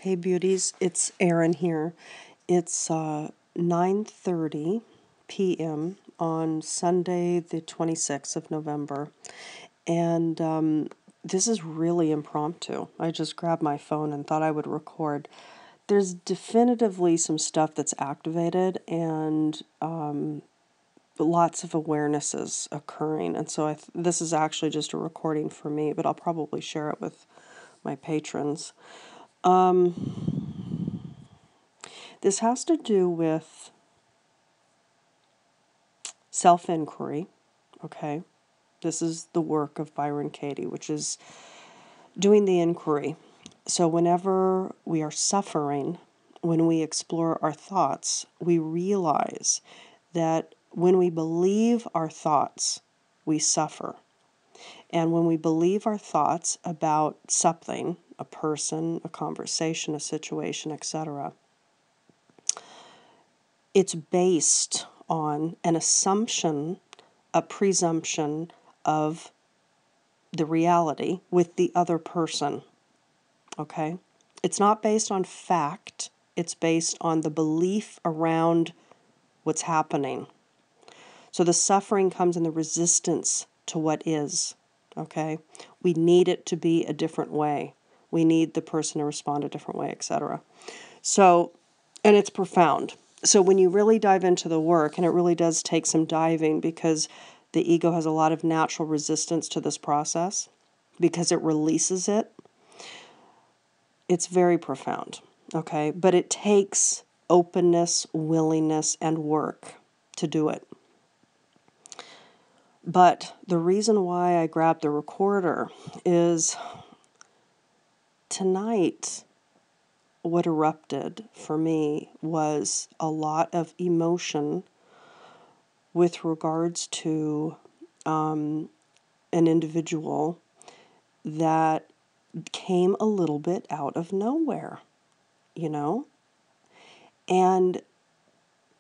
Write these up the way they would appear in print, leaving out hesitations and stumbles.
Hey beauties, it's Erin here. It's 9:30 p.m. on Sunday the 26th of November, and this is really impromptu. I just grabbed my phone and thought I would record. There's definitively some stuff that's activated and lots of awarenesses occurring, and so this is actually just a recording for me, but I'll probably share it with my patrons. This has to do with self-inquiry, okay? This is the work of Byron Katie, which is doing the inquiry. So whenever we are suffering, when we explore our thoughts, we realize that when we believe our thoughts, we suffer. And when we believe our thoughts about something, a person, a conversation, a situation, etc., it's based on an assumption, a presumption of the reality with the other person, okay? It's not based on fact. It's based on the belief around what's happening. So the suffering comes in the resistance to what is, okay? We need it to be a different way. We need the person to respond a different way, etc. So, and it's profound. So when you really dive into the work, and it really does take some diving because the ego has a lot of natural resistance to this process because it releases it, it's very profound, okay? But it takes openness, willingness, and work to do it. But the reason why I grabbed the recorder is tonight, what erupted for me was a lot of emotion with regards to an individual that came a little bit out of nowhere, you know? And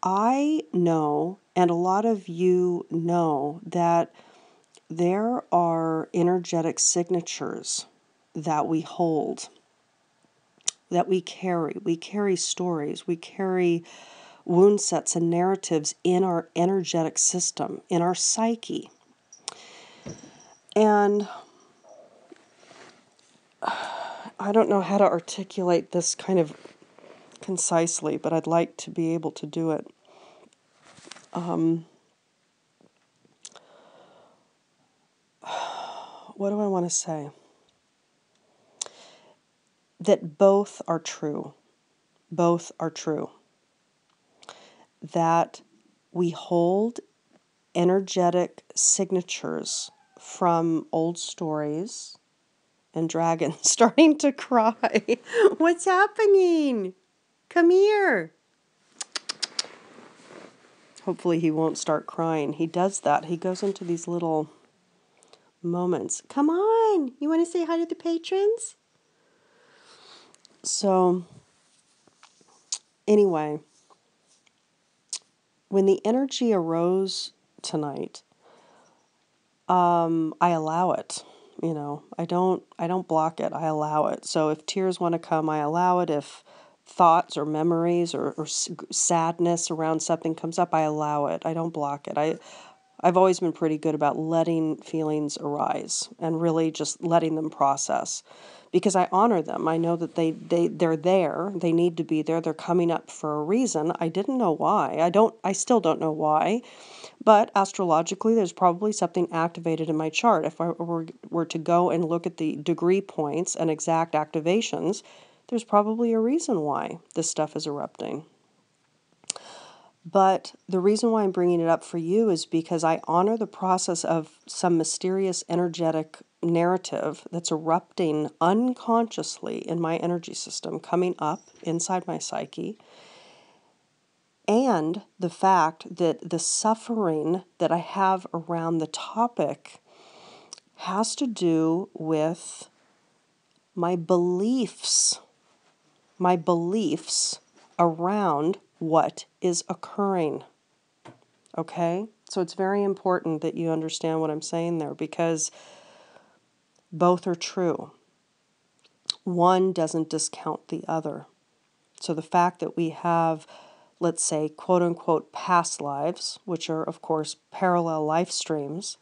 I know, and a lot of you know, that there are energetic signatures that we hold, that we carry. We carry stories, we carry wound sets and narratives in our energetic system, in our psyche. And I don't know how to articulate this kind of concisely, but I'd like to be able to do it. What do I want to say? That both are true. Both are true. That we hold energetic signatures from old stories and dragons starting to cry. What's happening? Come here. Hopefully he won't start crying. He does that. He goes into these little moments. Come on. You want to say hi to the patrons? So, anyway, when the energy arose tonight, I allow it. You know, I don't block it. I allow it. So if tears want to come, I allow it. If thoughts or memories or sadness around something comes up, I allow it. I don't block it. I've always been pretty good about letting feelings arise and really just letting them process because I honor them. I know that they're there. They need to be there. They're coming up for a reason. I didn't know why. I still don't know why. But astrologically, there's probably something activated in my chart. If I were to go and look at the degree points and exact activations, there's probably a reason why this stuff is erupting. But the reason why I'm bringing it up for you is because I honor the process of some mysterious energetic narrative that's erupting unconsciously in my energy system, coming up inside my psyche. And the fact that the suffering that I have around the topic has to do with my beliefs around what is occurring. Okay? So it's very important that you understand what I'm saying there because both are true. one doesn't discount the other. So the fact that we have, let's say, quote unquote, past lives, which are, of course, parallel life streams,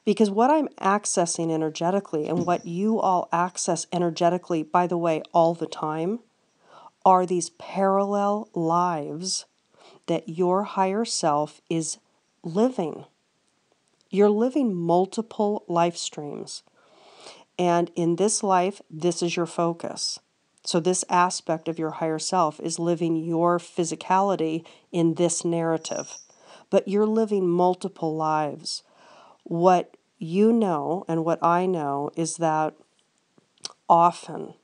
because what I'm accessing energetically and what you all access energetically, by the way, all the time, are these parallel lives that your higher self is living. You're living multiple life streams. And in this life, this is your focus. So this aspect of your higher self is living your physicality in this narrative. But you're living multiple lives. What you know and what I know is that often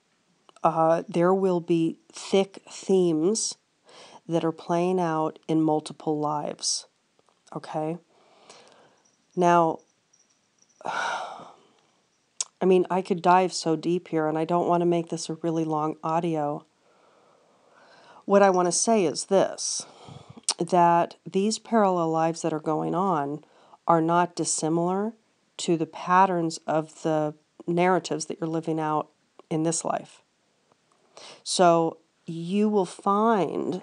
there will be thick themes that are playing out in multiple lives. Okay? Now, I mean, I could dive so deep here, and I don't want to make this a really long audio. What I want to say is this, that these parallel lives that are going on are not dissimilar to the patterns of the narratives that you're living out in this life. So you will find,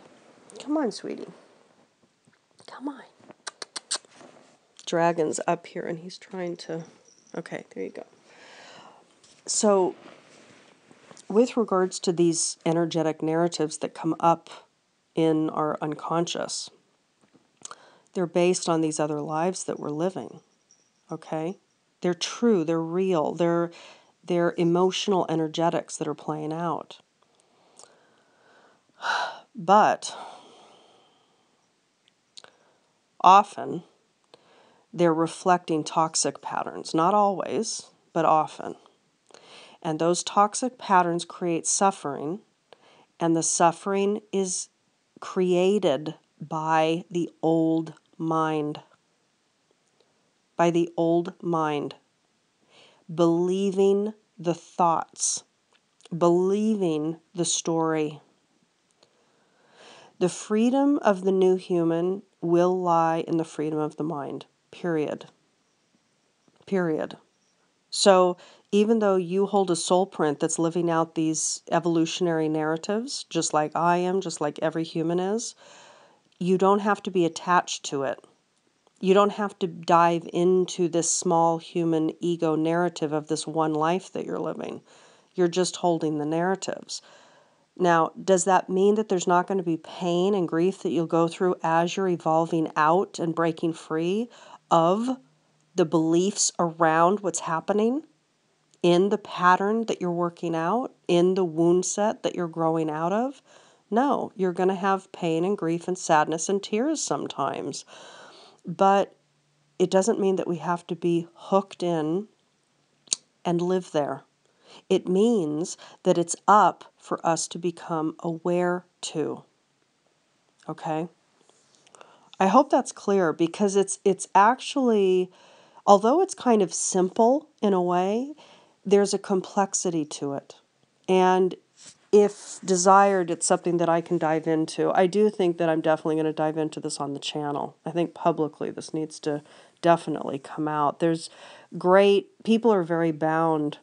come on, sweetie, come on. Dragon's up here and he's trying to, okay, there you go. So with regards to these energetic narratives that come up in our unconscious, they're based on these other lives that we're living, okay? They're true, they're real, they're emotional energetics that are playing out. But often they're reflecting toxic patterns, not always, but often. And those toxic patterns create suffering, and the suffering is created by the old mind. By the old mind. Believing the thoughts, believing the story. The freedom of the new human will lie in the freedom of the mind, period. Period. So even though you hold a soul print that's living out these evolutionary narratives, just like I am, just like every human is, you don't have to be attached to it. You don't have to dive into this small human ego narrative of this one life that you're living. You're just holding the narratives. Now, does that mean that there's not going to be pain and grief that you'll go through as you're evolving out and breaking free of the beliefs around what's happening in the pattern that you're working out, in the wound set that you're growing out of? No, you're going to have pain and grief and sadness and tears sometimes. But it doesn't mean that we have to be hooked in and live there. It means that it's up for us to become aware to. Okay? I hope that's clear, because it's actually, although it's kind of simple in a way, there's a complexity to it. And if desired, it's something that I can dive into. I do think that I'm definitely going to dive into this on the channel. I think publicly this needs to definitely come out. There's people are very bound,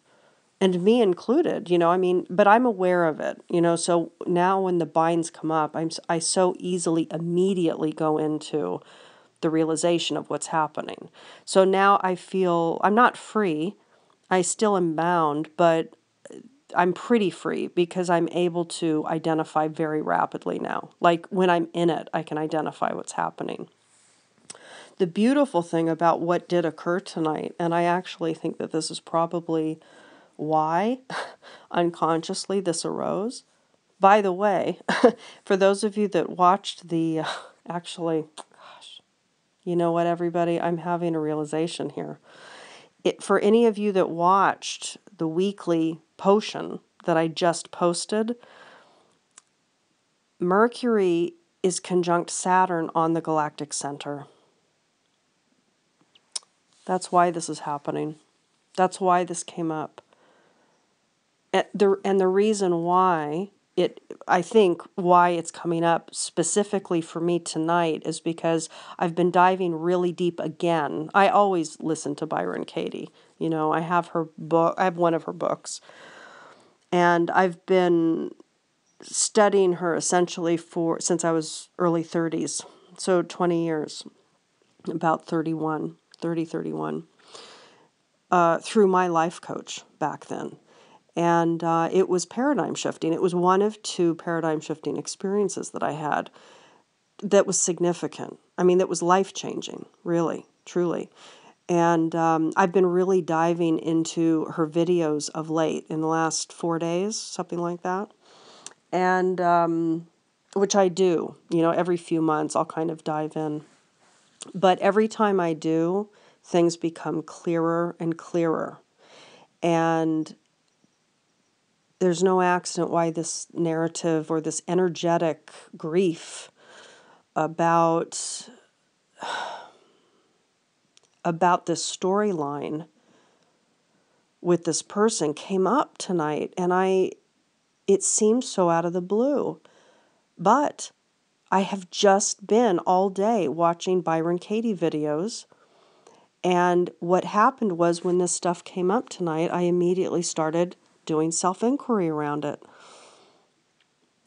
and me included, I mean, but I'm aware of it, so now when the binds come up, I so easily immediately go into the realization of what's happening. So now I feel I'm not free. I still am bound, but I'm pretty free because I'm able to identify very rapidly now. Like when I'm in it, I can identify what's happening. The beautiful thing about what did occur tonight, and I actually think that this is probably why unconsciously this arose. By the way, for those of you that watched the, gosh, you know what, everybody? I'm having a realization here. For any of you that watched the weekly potion that I just posted, Mercury is conjunct Saturn on the galactic center. That's why this is happening. That's why this came up. And the reason why I think why it's coming up specifically for me tonight is because I've been diving really deep again. I always listen to Byron Katie. I have her book. I have one of her books. And I've been studying her essentially since I was early 30s, so 20 years, about 31, through my life coach back then. And it was paradigm shifting. It was one of two paradigm shifting experiences that I had that was significant. I mean, that was life-changing, really, truly. And I've been really diving into her videos of late in the last 4 days, something like that. And which I do, every few months I'll kind of dive in. But every time I do, things become clearer and clearer. And there's no accident why this narrative or this energetic grief about this storyline with this person came up tonight, and it seemed so out of the blue. But I have just been all day watching Byron Katie videos, and what happened was when this stuff came up tonight, I immediately started doing self-inquiry around it.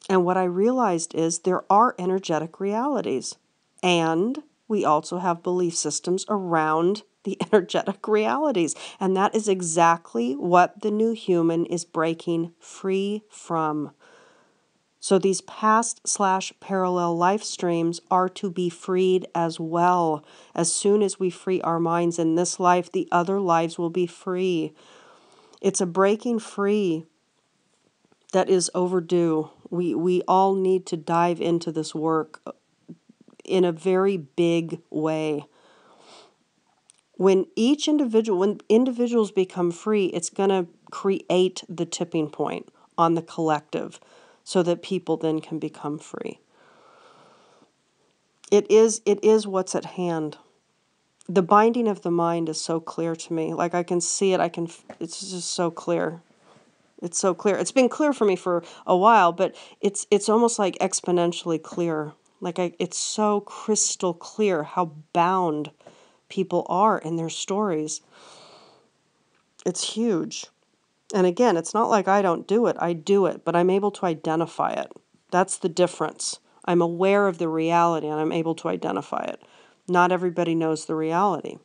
And what I realized is there are energetic realities, and we also have belief systems around the energetic realities. And that is exactly what the new human is breaking free from. So these past/parallel life streams are to be freed as well. As soon as we free our minds in this life, the other lives will be free. It's a breaking free that is overdue. We all need to dive into this work in a very big way. When individuals become free, it's going to create the tipping point on the collective so that people then can become free. It is what's at hand. The binding of the mind is so clear to me. Like I can see it, it's just so clear. It's so clear. It's been clear for me for a while, but it's almost like exponentially clear. It's so crystal clear how bound people are in their stories. It's huge. And again, it's not like I don't do it. I do it, but I'm able to identify it. That's the difference. I'm aware of the reality and I'm able to identify it. Not everybody knows the reality.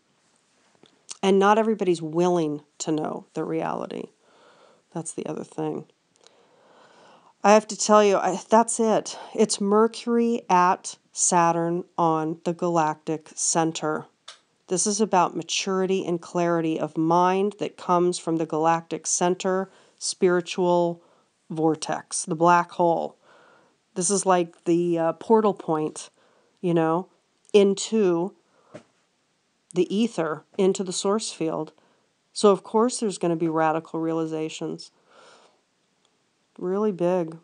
And not everybody's willing to know the reality. That's the other thing. I have to tell you, that's it. It's Mercury at Saturn on the galactic center. This is about maturity and clarity of mind that comes from the galactic center, spiritual vortex, the black hole. This is like the portal point, into the ether, into the source field. So of course there's going to be radical realizations. Really big.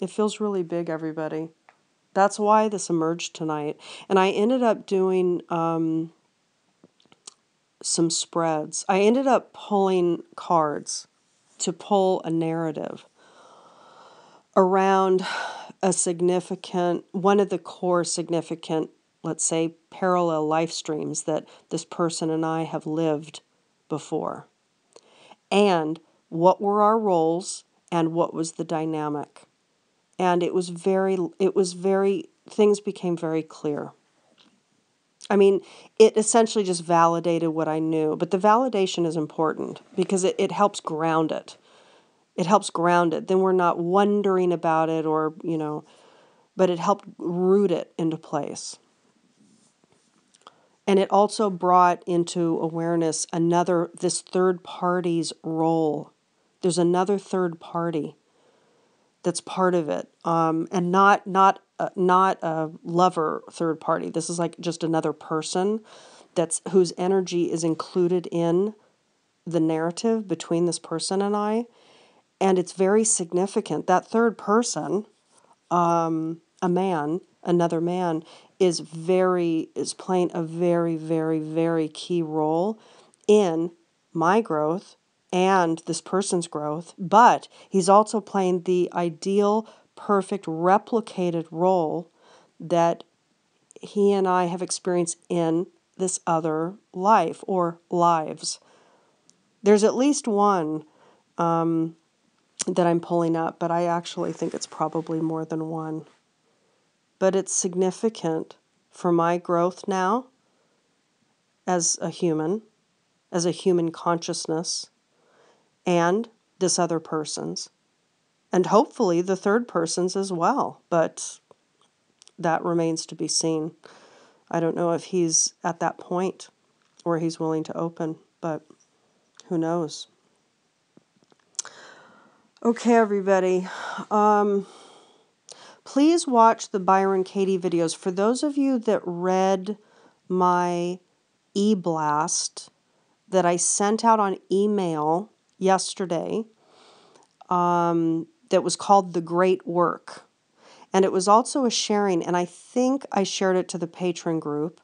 It feels really big, everybody. That's why this emerged tonight. And I ended up doing some spreads. I ended up pulling cards to pull a narrative around one of the core significant, let's say, parallel life streams that this person and I have lived before. And what were our roles and what was the dynamic. And things became very clear. I mean, it essentially just validated what I knew, but the validation is important because it helps ground it. It helps ground it. Then we're not wondering about it but it helped root it into place. And it also brought into awareness this third party's role. There's another third party that's part of it, and not a lover third party. This is like just another person whose energy is included in the narrative between this person and I, and it's very significant. That third person, another man, is playing a very, very, very key role in my growth and this person's growth, but he's also playing the ideal, perfect, replicated role that he and I have experienced in this other life or lives. There's at least one that I'm pulling up, but I actually think it's probably more than one. But it's significant for my growth now as a human consciousness, and this other person's, and hopefully the third person's as well, but that remains to be seen. I don't know if he's at that point where he's willing to open, but who knows? Okay, everybody. Please watch the Byron Katie videos. For those of you that read my e-blast that I sent out on email yesterday, that was called The Great Work. And it was also a sharing, and I think I shared it to the patron group,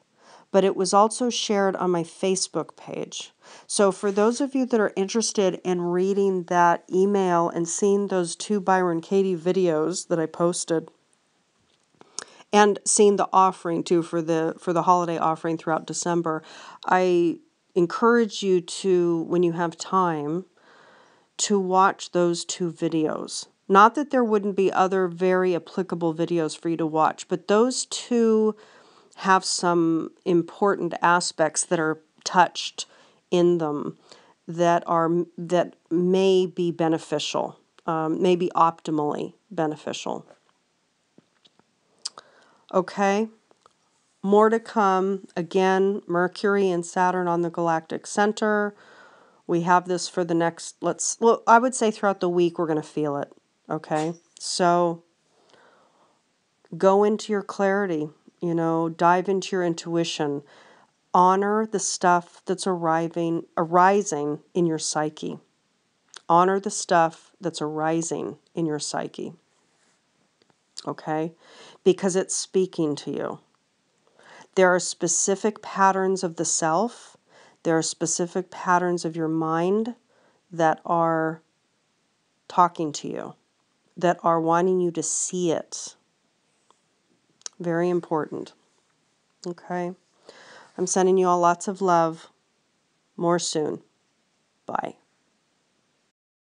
but it was also shared on my Facebook page. So for those of you that are interested in reading that email and seeing those 2 Byron Katie videos that I posted, and seeing the offering too for the holiday offering throughout December, I encourage you to, when you have time, to watch those 2 videos. Not that there wouldn't be other very applicable videos for you to watch, but those 2 have some important aspects that are touched in them that may be beneficial, may be optimally beneficial. Okay, more to come. Again, Mercury and Saturn on the galactic center. We have this for the next, I would say throughout the week we're going to feel it. Okay, so go into your clarity, dive into your intuition. Honor the stuff that's arising in your psyche. Honor the stuff that's arising in your psyche. Okay, because it's speaking to you. There are specific patterns of the self. There are specific patterns of your mind that are talking to you, that are wanting you to see it. Very important. Okay. I'm sending you all lots of love. More soon. Bye.